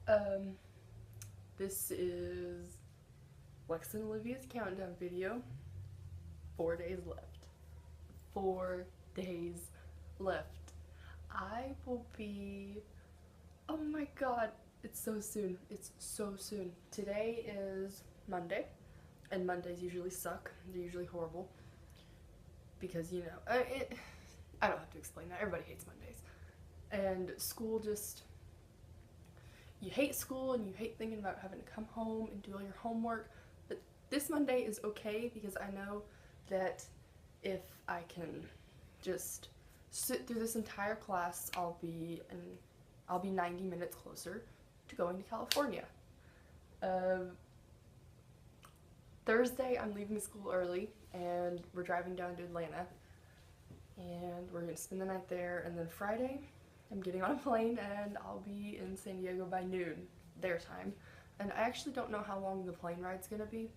Um, this is Lex and Olivia's countdown video. 4 days left. 4 days left. I will be, oh my god, it's so soon. It's so soon. Today is Monday, and Mondays usually suck. They're usually horrible. Because, you know, I don't have to explain that. Everybody hates Mondays. And school just, you hate school and you hate thinking about having to come home and do all your homework. But this Monday is okay because I know that if I can just sit through this entire class, I'll be 90 minutes closer to going to California. Thursday, I'm leaving school early, and we're driving down to Atlanta, and we're gonna spend the night there, and then Friday, I'm getting on a plane, and I'll be in San Diego by noon, their time. And I actually don't know how long the plane ride's gonna be.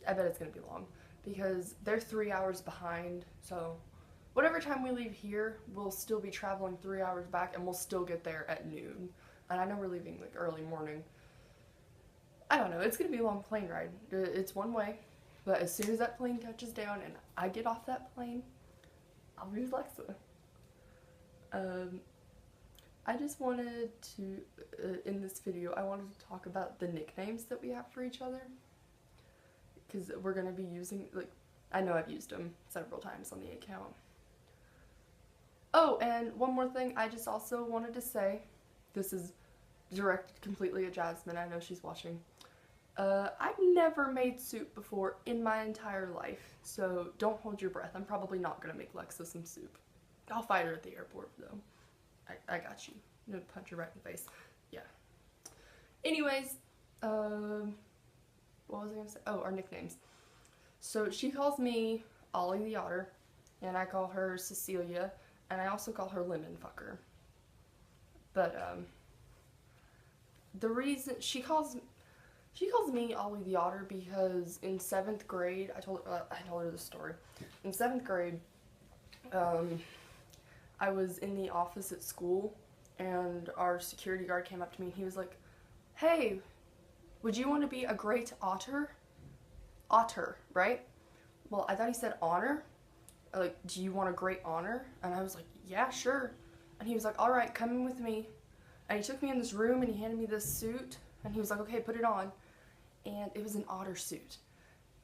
I bet it's gonna be long, because they're 3 hours behind, so whatever time we leave here, we'll still be traveling 3 hours back, and we'll still get there at noon. And I know we're leaving like early morning. I don't know, it's gonna be a long plane ride. It's one way, but as soon as that plane touches down and I get off that plane, I'll be with Lexa. I just wanted to, in this video, I wanted to talk about the nicknames that we have for each other. Because we're gonna be using, like, I know I've used them several times on the account. Oh, and one more thing, I just also wanted to say, this is directed completely at Jasmine, I know she's watching. I've never made soup before in my entire life, so don't hold your breath. I'm probably not gonna make Lexa some soup. I'll fight her at the airport, though. I got you. I'm gonna punch her right in the face. Yeah. Anyways, what was I gonna say? Oh, our nicknames. So she calls me Ollie the Otter, and I call her Cecilia, and I also call her Lemon Fucker. But, the reason she calls me Ollie the Otter because in 7th grade, I told her this story. In 7th grade, I was in the office at school, and our security guard came up to me and he was like, "Hey, would you want to be a great otter?" Otter, right? Well, I thought he said honor. Like, do you want a great honor? And I was like, yeah, sure. And he was like, all right, come in with me. And he took me in this room and he handed me this suit, and he was like, okay, put it on. And it was an otter suit.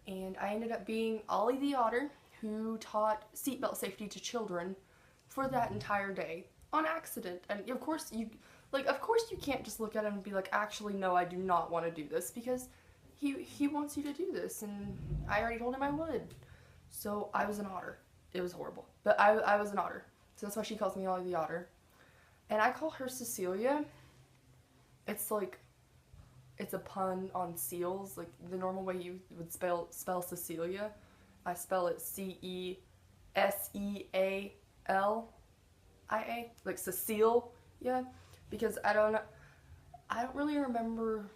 And I ended up being Ollie the Otter, who taught seatbelt safety to children for that entire day on accident. And of course you can't just look at him and be like, actually, no, I do not want to do this, because he wants you to do this, and I already told him I would. So I was an otter. It was horrible. But I was an otter. So that's why she calls me Ollie the Otter. And I call her Cecilia. It's like, it's a pun on seals. Like, the normal way you would spell Cecilia, I spell it C-E-S-E-A-L-I-A. Like Cecile, yeah. Because I don't really remember,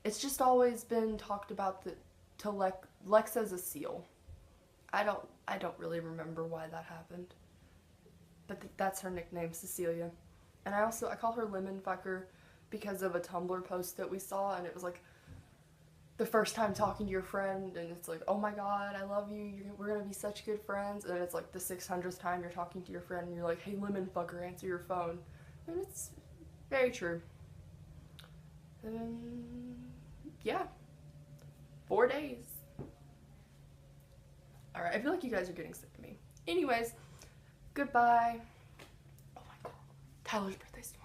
it's just always been talked about that Lex as a seal. I don't really remember why that happened. But that's her nickname, Cecilia. And I call her Lemon Fucker because of a Tumblr post that we saw, and it was like the first time talking to your friend, and it's like, oh my god, I love you, we're gonna be such good friends. And it's like the 600th time you're talking to your friend and you're like, hey, Lemon Fucker, answer your phone. And it's very true. Yeah, 4 days. Alright, I feel like you guys are getting sick of me. Anyways, goodbye. Oh my god, Tyler's birthday's tomorrow.